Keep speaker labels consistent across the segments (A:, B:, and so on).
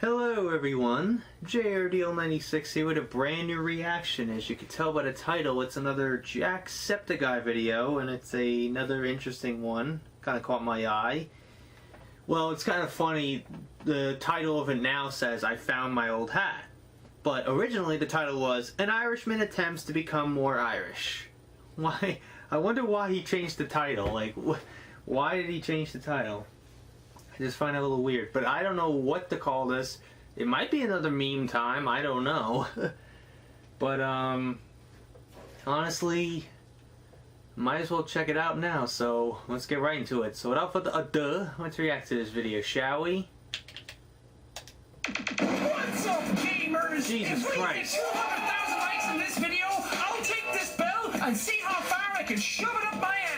A: Hello everyone, JRDL96 here with a brand new reaction. As you can tell by the title, it's another Jacksepticeye video, and it's another interesting one. Kind of caught my eye. Well, it's kind of funny, the title of it now says, I found my old hat. But originally the title was, An Irishman Attempts to Become More Irish. Why? I wonder why he changed the title. Like, why did he change the title? I just find it a little weird, but I don't know what to call this. It might be another meme time, I don't know. But, honestly, might as well check it out now, so let's get right into it. So without further ado, let's react to this video, shall we?
B: What's up, gamers?
A: Jesus
B: if we
A: Christ.
B: Get 200,000 likes in this video, I'll take this bell and see how far I can shove it up my ass.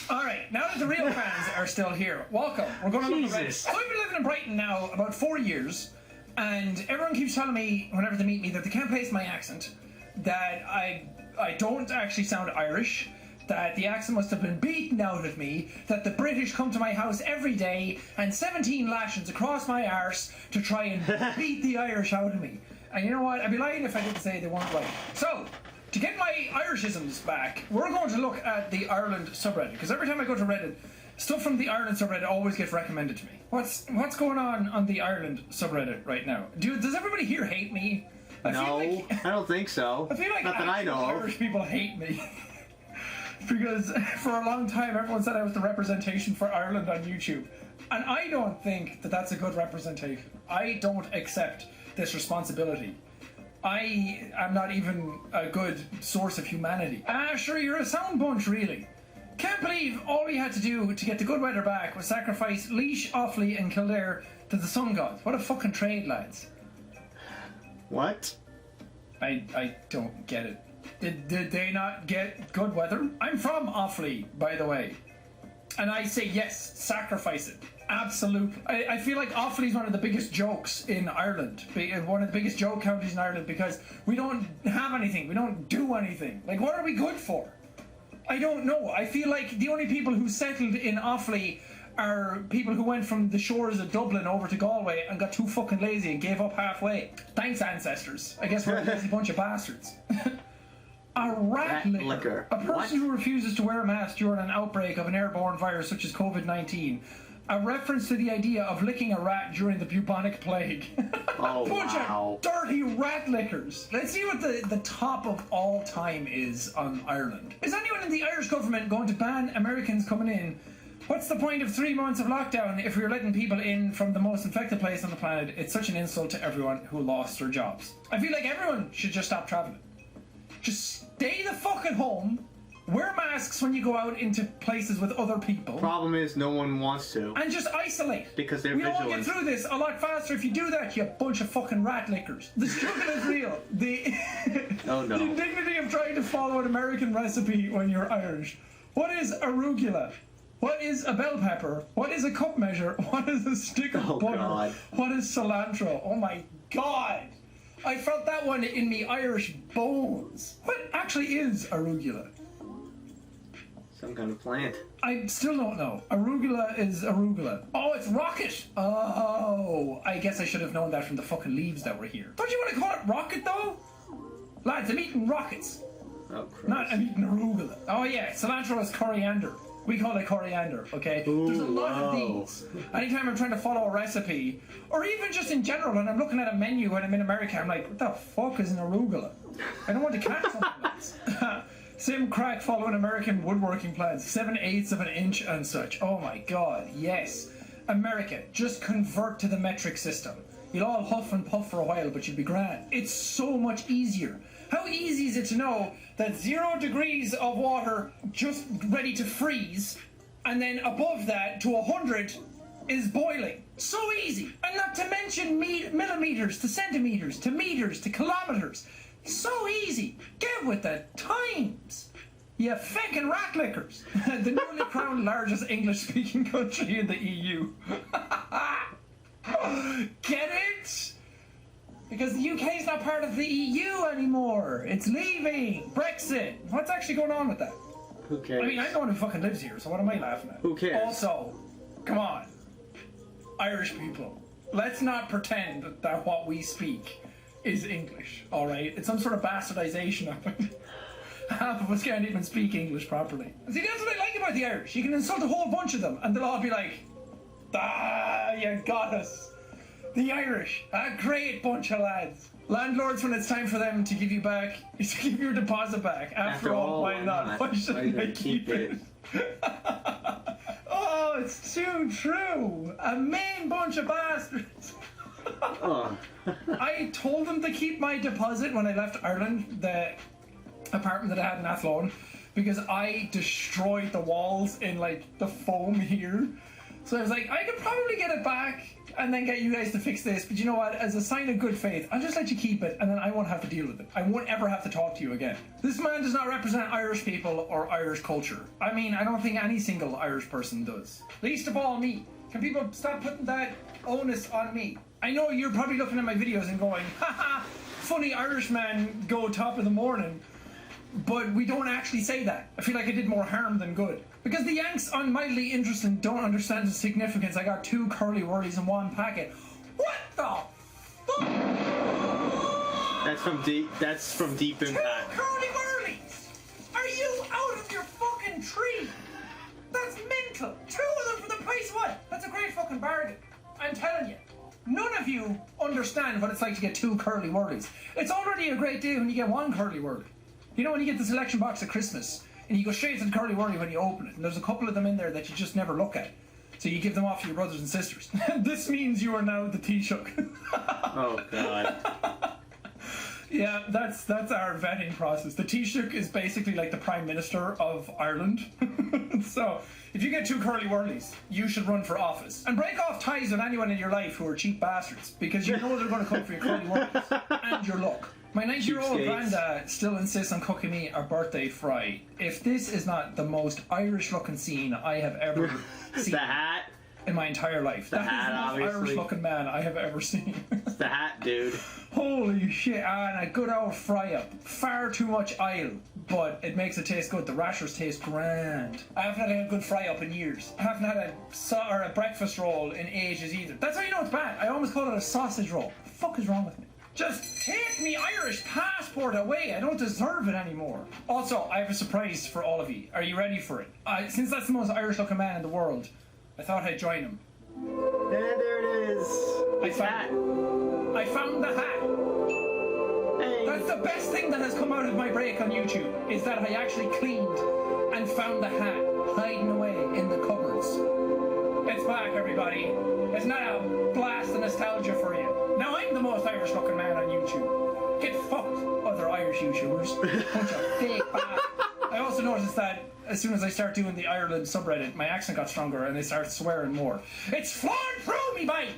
B: Alright, now that the real fans are still here, welcome. We're going to look at Reddit. So I've been living in Brighton now about 4 years, and everyone keeps telling me, whenever they meet me, that they can't place my accent, that I don't actually sound Irish, that the accent must have been beaten out of me, that the British come to my house every day and 17 lashings across my arse to try and beat the Irish out of me. And you know what? I'd be lying if I didn't say they weren't right. So, to get my Irishisms back, we're going to look at the Ireland subreddit, because every time I go to Reddit, stuff from the Ireland subreddit always gets recommended to me. What's going on the Ireland subreddit right now? Does everybody here hate me?
A: I don't think so.
B: I feel like
A: not that I know of.
B: Irish people hate me. Because for a long time everyone said I was the representation for Ireland on YouTube. And I don't think that that's a good representation. I don't accept this responsibility. I am not even a good source of humanity. Sure, you're a sound bunch, really. Can't believe all we had to do to get the good weather back was sacrifice Laois, Offaly and Kildare to the sun gods. What a fucking trade, lads.
A: What?
B: I don't get it. Did they not get good weather? I'm from Offaly, by the way. And I say yes, sacrifice it. Absolutely. I feel like Offaly is one of the biggest jokes in Ireland. One of the biggest joke counties in Ireland, because we don't have anything. We don't do anything. Like, what are we good for? I don't know. I feel like the only people who settled in Offaly are people who went from the shores of Dublin over to Galway and got too fucking lazy and gave up halfway. Thanks, ancestors. I guess we're a lazy bunch of bastards. A rat licker. A person who refuses to wear a mask during an outbreak of an airborne virus such as COVID-19. A reference to the idea of licking a rat during the bubonic plague.
A: Oh,
B: bunch
A: wow.
B: of dirty rat lickers. Let's see what the top of all time is on Ireland. Is anyone in the Irish government going to ban Americans coming in? What's the point of 3 months of lockdown if we're letting people in from the most infected place on the planet? It's such an insult to everyone who lost their jobs. I feel like everyone should just stop traveling. Just stay the fuck at home. Wear masks when you go out into places with other people.
A: Problem is, no one wants to.
B: And just isolate.
A: Because they're
B: vigilant.
A: vigilant.
B: We'll get through this a lot faster if you do that, you bunch of fucking rat lickers. The struggle is real.
A: Oh no.
B: The indignity of trying to follow an American recipe when you're Irish. What is arugula? What is a bell pepper? What is a cup measure? What is a stick of butter? God. What is cilantro? Oh my god. I felt that one in me Irish bones. What actually is arugula?
A: Some kind of plant.
B: I still don't know. Arugula is arugula. Oh, it's rocket! Oh, I guess I should have known that from the fucking leaves that were here. Don't you want to call it rocket, though? Lads, I'm eating rockets.
A: Oh, Christ.
B: Not, I'm eating arugula. Oh, yeah, cilantro is coriander. We call it coriander, okay?
A: Ooh,
B: there's a lot of these. Anytime I'm trying to follow a recipe, or even just in general, when I'm looking at a menu when I'm in America, I'm like, what the fuck is an arugula? I don't want to catch something else. Sim crack following American woodworking plans, 7/8 of an inch and such. Oh my god, yes. America, just convert to the metric system. You'll all huff and puff for a while, but you'll be grand. It's so much easier. How easy is it to know that 0 degrees of water just ready to freeze, and then above that to 100 is boiling? So easy. And not to mention millimeters to centimeters to meters to kilometers. So easy. Get with the times. You fucking rat lickers. The newly crowned largest English-speaking country in the EU. Get it? Because the UK is not part of the EU anymore. It's leaving. Brexit. What's actually going on with that?
A: Who cares?
B: I mean, I'm the one who fucking lives here, so what am I laughing at?
A: Who cares?
B: Also, come on. Irish people. let's not pretend that what we speak is English, alright? It's some sort of bastardization of it. Half of us can't even speak English properly. And see, that's what I like about the Irish. You can insult a whole bunch of them, and they'll all be like, ah, you got us. The Irish, a great bunch of lads. Landlords, when it's time for them to give you back, to give your deposit back. After all, why not? Why shouldn't they keep it? Oh, it's too true. A mean bunch of bastards. I told them to keep my deposit when I left Ireland, the apartment that I had in Athlone, because I destroyed the walls in like the foam here. So I was like, I could probably get it back and then get you guys to fix this, but you know what, as a sign of good faith, I'll just let you keep it and then I won't have to deal with it. I won't ever have to talk to you again. This man does not represent Irish people or Irish culture. I mean, I don't think any single Irish person does. Least of all me. Can people stop putting that onus on me? I know you're probably looking at my videos and going, haha, funny Irishman go top of the morning. But we don't actually say that. I feel like I did more harm than good. Because the Yanks on Mildly Interesting don't understand the significance. I got 2 curly Wurlys in one packet. What the fuck?
A: That's from Deep Impact.
B: 2 curly Wurlys! Are you out of your fucking tree? That's mental. 2 of them for the price of what? That's a great fucking bargain. I'm telling you. None of you understand what it's like to get 2 curly Wurlys. It's already a great deal when you get 1 curly Wurly. You know when you get the selection box at Christmas and you go straight to the curly Wurly when you open it, and there's a couple of them in there that you just never look at. So you give them off to your brothers and sisters. This means you are now the Taoiseach.
A: Oh god.
B: Yeah, that's our vetting process. The Taoiseach is basically like the Prime Minister of Ireland. So if you get 2 curly Wurlys, you should run for office. And break off ties with anyone in your life who are cheap bastards, because you know they're going to come for your curly Wurlys and your luck. My 90-year-old granddad still insists on cooking me a birthday fry. If this is not the most Irish-looking scene I have ever seen
A: The hat.
B: in my entire life.
A: The hat,
B: is the most
A: obviously.
B: Irish-looking man I have ever seen.
A: It's the hat, dude.
B: Holy shit, and a good old fry-up. Far too much oil, but it makes it taste good. The rashers taste grand. I haven't had a good fry-up in years. I haven't had a breakfast roll in ages either. That's how you know it's bad. I almost call it a sausage roll. What the fuck is wrong with me? Just take me Irish passport away. I don't deserve it anymore. Also, I have a surprise for all of you. Are you ready for it? Since that's the most Irish-looking man in the world, I thought I'd join him.
A: Yeah, there it is.
B: I found the hat.
A: Hey.
B: That's the best thing that has come out of my break on YouTube, is that I actually cleaned and found the hat hiding away in the cupboards. It's back, everybody. It's not a blast of nostalgia for you. Now I'm the most Irish looking man on YouTube. Get fucked, other Irish YouTubers. Bunch of fake bastards. I also noticed that as soon as I start doing the Ireland subreddit, my accent got stronger and they start swearing more. It's flowing through me, mate!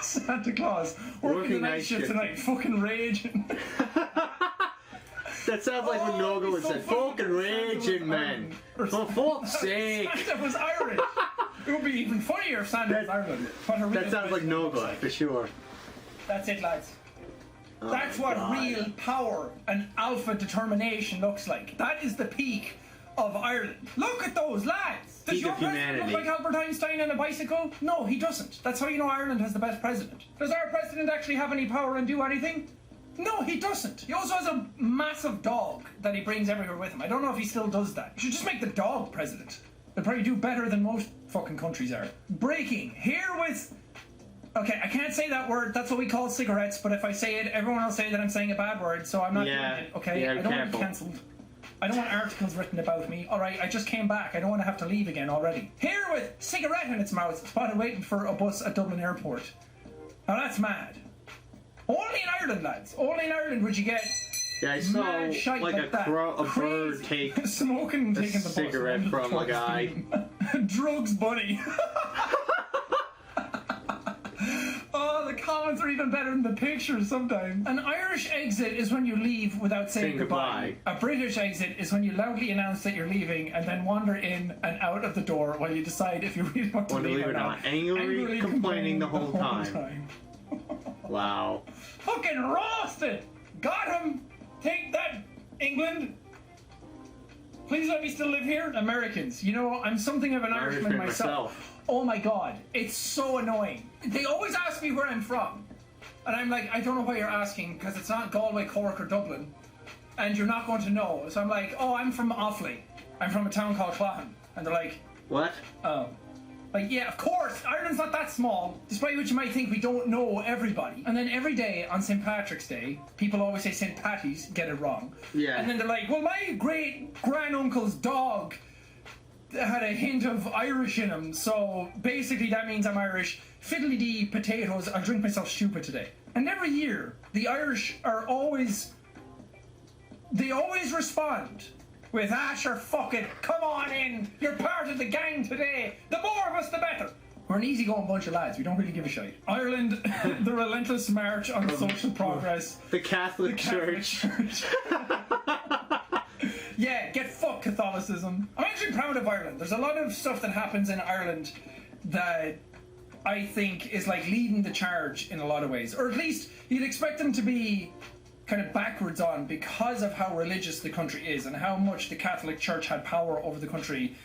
B: Santa Claus, working the night shift tonight, fucking raging.
A: That sounds like when Nogo would say, fucking raging, man. For fuck's sake.
B: Santa was Irish. It would be even funnier if Santa was Ireland.
A: That sounds like Nogo, for sure.
B: That's it, lads.
A: Oh
B: That's what
A: God.
B: real power and alpha determination looks like. That is the peak of Ireland. Look at those lads. Does
A: Peak
B: your
A: of
B: president look
A: humanity.
B: like Albert Einstein on a bicycle? No, he doesn't. That's how you know Ireland has the best president. Does our president actually have any power and do anything? No, he doesn't. He also has a massive dog that he brings everywhere with him. I don't know if he still does that. You should just make the dog president. They'll probably do better than most fucking countries are. Breaking. Here with... Okay, I can't say that word. That's what we call cigarettes, but if I say it, everyone will say that I'm saying a bad word, so I'm not doing it, okay?
A: Yeah,
B: I don't want to
A: careful.
B: be cancelled. I don't want articles written about me. Alright, I just came back. I don't want to have to leave again already. Here with cigarette in its mouth, spotted waiting for a bus at Dublin Airport. Now that's mad. Only in Ireland, lads. Only in Ireland would you get
A: Yeah, I saw
B: mad shite
A: like
B: like that.
A: a bird
B: Crazy.
A: take
B: smoking and
A: a
B: taking the bus
A: cigarette
B: under the
A: from a
B: drugs
A: guy.
B: theme. Drugs bunny. Oh, the comments are even better than the pictures sometimes. An Irish exit is when you leave without saying goodbye. A British exit is when you loudly announce that you're leaving and then wander in and out of the door while you decide if you really want to leave or not.
A: Angrily complaining the whole time. Wow.
B: Fucking roasted! Got him! Take that, England! Please let me still live here. Americans, you know, I'm something of an Irishman myself. Oh my god, it's so annoying. They always ask me where I'm from. And I'm like, I don't know why you're asking, because it's not Galway, Cork or Dublin. And you're not going to know. So I'm like, oh, I'm from Offaly. I'm from a town called Clahan. And they're like,
A: What?
B: oh. Like, yeah, of course, Ireland's not that small, despite what you might think we don't know everybody. And then every day on St. Patrick's Day, people always say St. Patty's, get it wrong.
A: Yeah.
B: And then they're like, well, my great-granduncle's dog had a hint of Irish in him, so basically that means I'm Irish. Fiddly-dee potatoes, I'll drink myself stupid today. And every year, the Irish are always... They always respond with, sure, fuck it, come on in, you're part of the gang today, the more of us the better. We're an easygoing bunch of lads, we don't really give a shit. Ireland, the relentless march on social progress.
A: The Catholic Church.
B: Yeah, get fucked, Catholicism. I'm actually proud of Ireland. There's a lot of stuff that happens in Ireland that I think is like leading the charge in a lot of ways. Or at least you'd expect them to be kind of backwards on because of how religious the country is and how much the Catholic Church had power over the country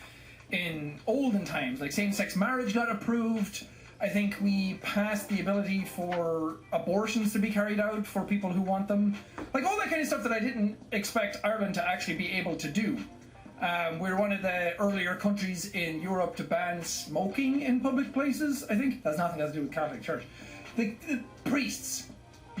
B: in olden times. Like same-sex marriage got approved. I think we passed the ability for abortions to be carried out for people who want them. Like all that kind of stuff that I didn't expect Ireland to actually be able to do. We're one of the earlier countries in Europe to ban smoking in public places, I think. That's nothing to do with Catholic Church. The priests,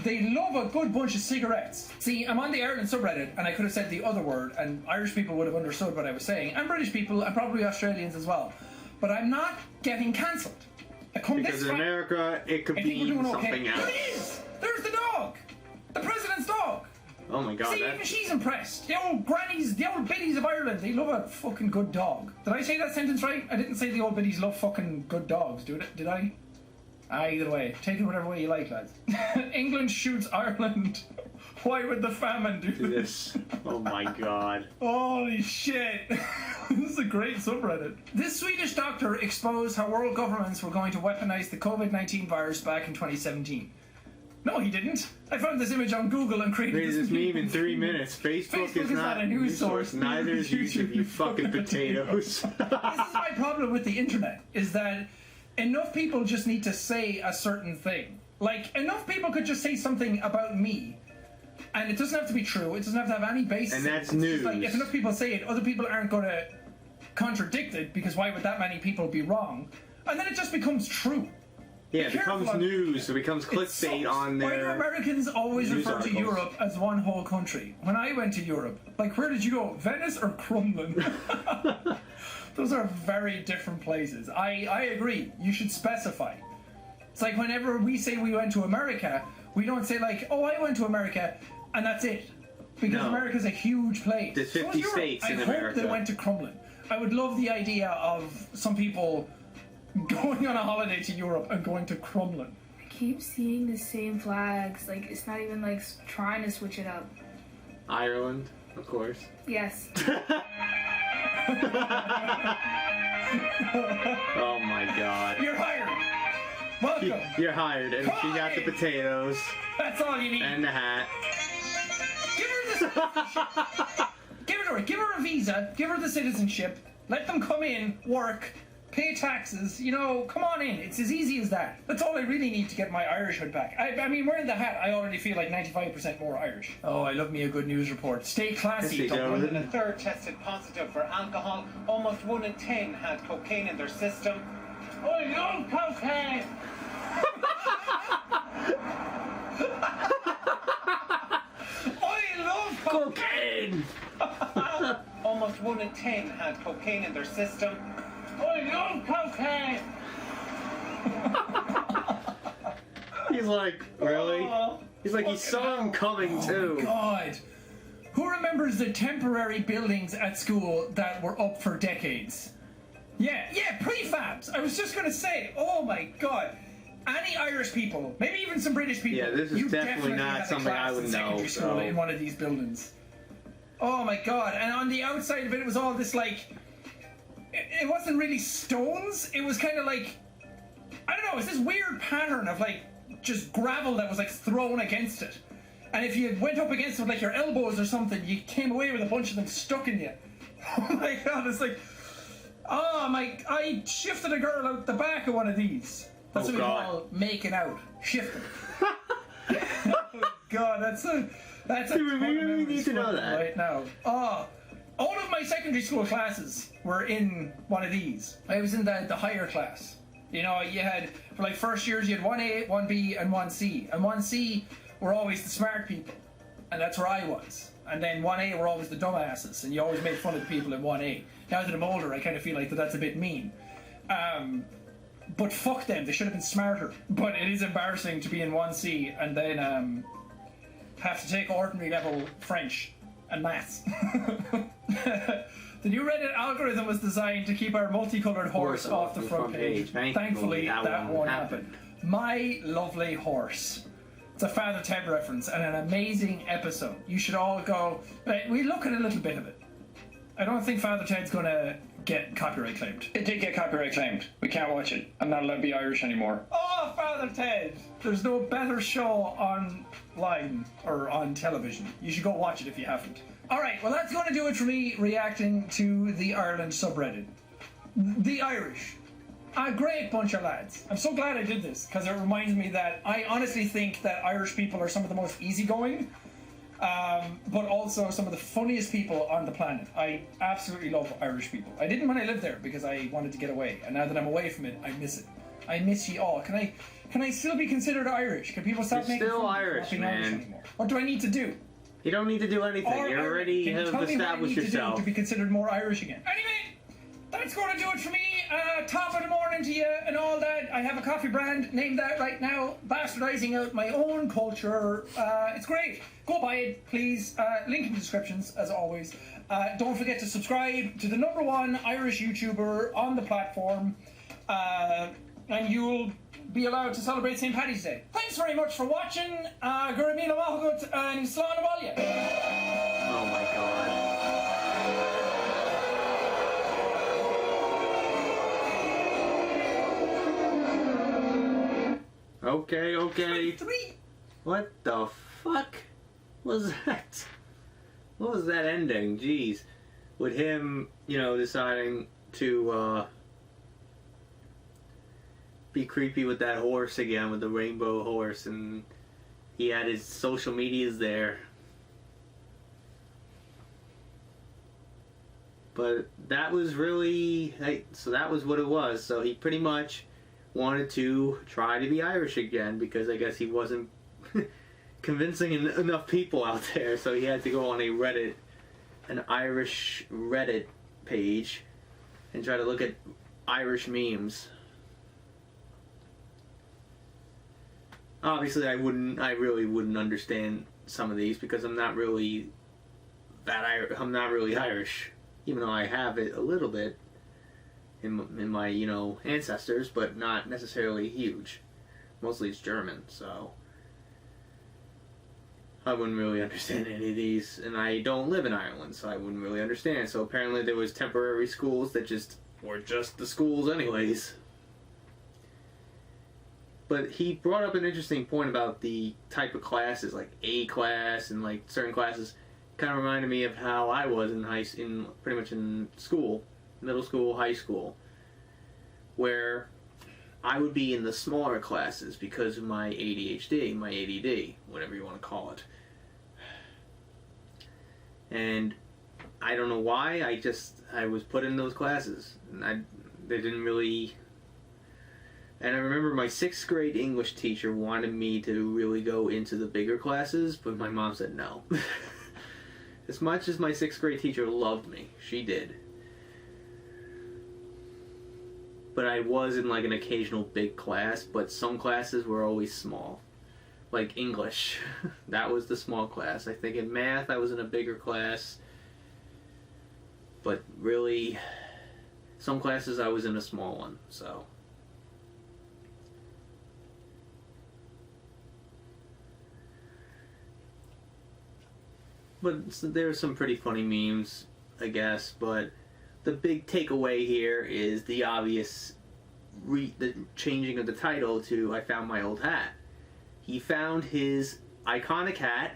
B: they love a good bunch of cigarettes. See, I'm on the Ireland subreddit, and I could have said the other word, and Irish people would have understood what I was saying, and British people, and probably Australians as well. But I'm not getting cancelled.
A: Because in America, it could be something else.
B: It is! There's the dog! The president's dog!
A: Oh my god.
B: See, even she's impressed. The old grannies, the old biddies of Ireland, they love a fucking good dog. Did I say that sentence right? I didn't say the old biddies love fucking good dogs, did I? Either way, take it whatever way you like, lads. England shoots Ireland. Why would the famine do this?
A: Oh my god.
B: Holy shit. This is a great subreddit. This Swedish doctor exposed how world governments were going to weaponize the COVID-19 virus back in 2017. No, he didn't. I found this image on Google and created
A: this meme in 3 minutes. Facebook is not a news source. Neither is YouTube, you fucking potatoes.
B: This is my problem with the internet, is that enough people just need to say a certain thing. Like, enough people could just say something about me, and it doesn't have to be true, it doesn't have to have any basis.
A: And that's news.
B: Like, if enough people say it, other people aren't going to contradict it, because why would that many people be wrong? And then it just becomes true.
A: Yeah, it becomes news, it becomes clickbait on their...
B: Why do Americans always refer to Europe as one whole country? When I went to Europe, like, where did you go? Venice or Crumlin? Those are very different places. I agree, you should specify. It's like whenever we say we went to America, we don't say like, oh, I went to America, and that's it. Because America's a huge place.
A: There's 50 states in America.
B: I hope they went to Crumlin. I would love the idea of some people going on a holiday to Europe and going to Crumlin.
C: I keep seeing the same flags. Like, it's not even like trying to switch it up.
A: Ireland, of course.
C: Yes.
A: Oh my god.
B: You're hired. Welcome.
A: You're hired, and she got the potatoes.
B: That's all you need.
A: And the hat.
B: Give her the citizenship. Give it to her. Give her a visa. Give her the citizenship. Let them come in, work, pay taxes. You know, come on in. It's as easy as that. That's all I really need to get my Irishhood back. I mean, wearing the hat, I already feel like 95% more Irish. Oh, I love me a good news report. Stay classy.
A: Yes,
D: A third tested positive for alcohol. Almost 1 in 10 had cocaine in their system. I love cocaine!
B: I love
A: Cocaine!
D: Almost 1 in 10 had cocaine in their system. I love cocaine!
A: He's like, really? He's like, he saw him coming too.
B: Oh, God. Who remembers the temporary buildings at school that were up for decades? Yeah, prefabs. I was just going to say, oh my God. Any Irish people, maybe even some British people.
A: Yeah, this is
B: you
A: definitely not
B: had a
A: something
B: class
A: I would
B: in
A: know.
B: secondary school in one of these buildings. Oh my God. And on the outside of it, it was all this like, it wasn't really stones. It was kind of like, I don't know, it was this weird pattern of like just gravel that was like thrown against it. And if you went up against it with like your elbows or something, you came away with a bunch of them stuck in you. Oh my God, it's like, Oh, I shifted a girl out the back of one of these. That's what we call making out. Shifting. Oh, God, that's a
A: Dude, we really need to know that.
B: Right now. Oh, all of my secondary school classes were in one of these. I was in the higher class. You know, you had, for like first years, you had 1A, 1B, and 1C. And 1C were always the smart people. And that's where I was. And then 1A were always the dumbasses. And you always made fun of the people in 1A. Now that I'm older, I kind of feel like that's a bit mean. But fuck them, they should have been smarter. But it is embarrassing to be in 1C and then have to take ordinary level French and maths. The new Reddit algorithm was designed to keep our multicolored horse off the front page. Thankfully, that won't happen. My lovely horse. It's a Father Ted reference and an amazing episode. You should all go. We look at a little bit of it. I don't think Father Ted's gonna get copyright claimed.
E: It did get copyright claimed. We can't watch it. I'm not allowed to be Irish anymore.
B: Oh, Father Ted! There's no better show online or on television. You should go watch it if you haven't. Alright, well that's going to do it for me reacting to the Ireland subreddit. The Irish. A great bunch of lads. I'm so glad I did this, because it reminds me that I honestly think that Irish people are some of the most easygoing, but also some of the funniest people on the planet. I absolutely love Irish people. I didn't when I lived there, because I wanted to get away, and now that I'm away from it, I miss it. I miss ye all. Can I still be considered Irish? Can people stop making
A: still
B: fun
A: Irish,
B: of me
A: man.
B: Irish anymore? What do I need to do?
A: You don't need to do anything.
B: Or
A: You already
B: can you
A: have
B: tell me what I
A: established
B: need
A: yourself.
B: to do to be considered more Irish again? Anyway, that's going to do it for me. Top of the morning to you and all that. I have a coffee brand named that right now, bastardizing out my own culture. It's great. Go buy it, please. Link in the descriptions, as always. Don't forget to subscribe to the #1 Irish YouTuber on the platform. And you'll be allowed to celebrate St. Paddy's Day. Thanks very much for watching. Guramila Mahagut and Slán Abalya.
A: Oh my god. Okay.
B: 3.
A: What the fuck was that? What was that ending? Jeez. With him, deciding to, be creepy with that horse again, with the rainbow horse, and he had his social medias there. But that was really, so that was what it was. So he pretty much wanted to try to be Irish again, because I guess he wasn't convincing enough people out there, so he had to go on an Irish Reddit page and try to look at Irish memes. Obviously, I really wouldn't understand some of these, because I'm not really Irish, even though I have it a little bit in my ancestors, but not necessarily huge. Mostly it's German, so I wouldn't really understand any of these, and I don't live in Ireland, so I wouldn't really understand. So apparently there was temporary schools that were just the schools anyways. But he brought up an interesting point about the type of classes, like A class and like certain classes. Kind of reminded me of how I was in pretty much in school, middle school, high school, where I would be in the smaller classes because of my ADHD, my ADD, whatever you want to call it. And I don't know why, I was put in those classes, and they didn't really. And I remember my 6th grade English teacher wanted me to really go into the bigger classes, but my mom said no. As much as my 6th grade teacher loved me, she did. But I was in like an occasional big class, but some classes were always small. Like English, that was the small class. I think in math I was in a bigger class. But really, some classes I was in a small one, so. But there are some pretty funny memes, I guess, but the big takeaway here is the obvious the changing of the title to I Found My Old Hat. He found his iconic hat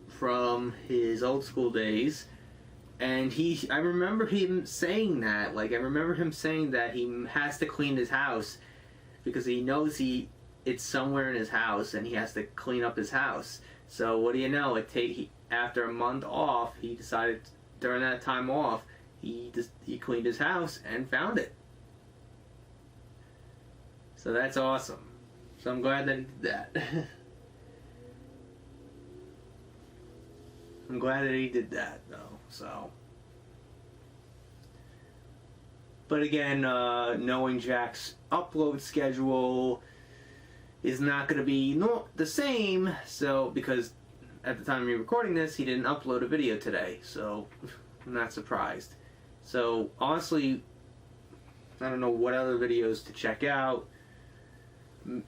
A: from his old school days And I remember him saying that. Like, I remember him saying that he has to clean his house because he knows it's somewhere in his house and he has to clean up his house. So what do you know? After a month off, he decided during that time off, he cleaned his house and found it. So that's awesome. So I'm glad that he did that. I'm glad that he did that, though. So, but again, knowing Jack's upload schedule is not going to be the same. So, because at the time of me recording this, he didn't upload a video today. So, I'm not surprised. So, honestly, I don't know what other videos to check out.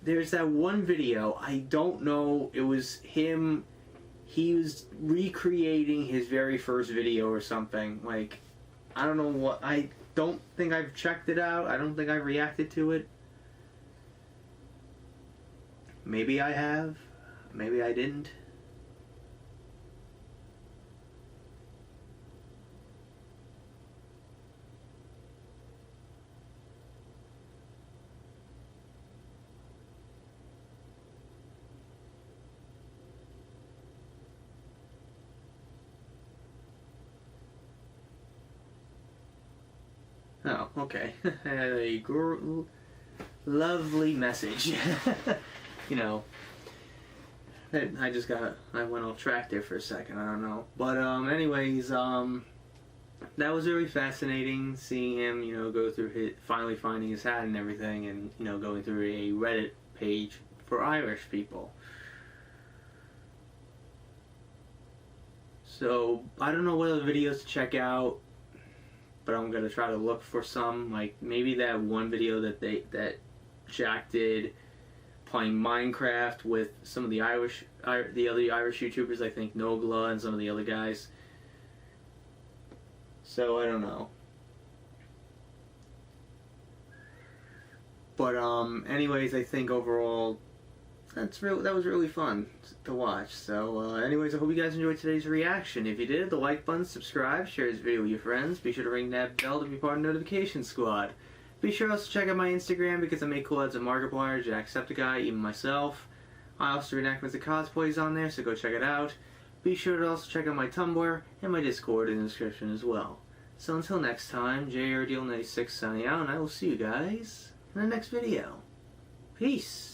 A: There's that one video, I don't know, it was him. He was recreating his very first video or something. Like, I don't know what. I don't think I've checked it out. I don't think I've reacted to it. Maybe I have. Maybe I didn't. Oh, okay. A lovely message. You know, I went off track there for a second, I don't know. But, anyways, that was really fascinating seeing him, you know, go through finally finding his hat and everything, and, you know, going through a Reddit page for Irish people. So, I don't know what other videos to check out, but I'm gonna try to look for some, like maybe that one video that Jack did playing Minecraft with some of the other Irish YouTubers, I think Nogla and some of the other guys. So I don't know. But anyways, I think overall that was really fun to watch. So anyways, I hope you guys enjoyed today's reaction. If you did, the like button, subscribe, share this video with your friends. Be sure to ring that bell to be part of the notification squad. Be sure also to check out my Instagram because I make cool ads of Markiplier, Jacksepticeye, even myself. I also do reenactments and cosplays on there, so go check it out. Be sure to also check out my Tumblr and my Discord in the description as well. So until next time, JRDL96 signing out, and I will see you guys in the next video. Peace!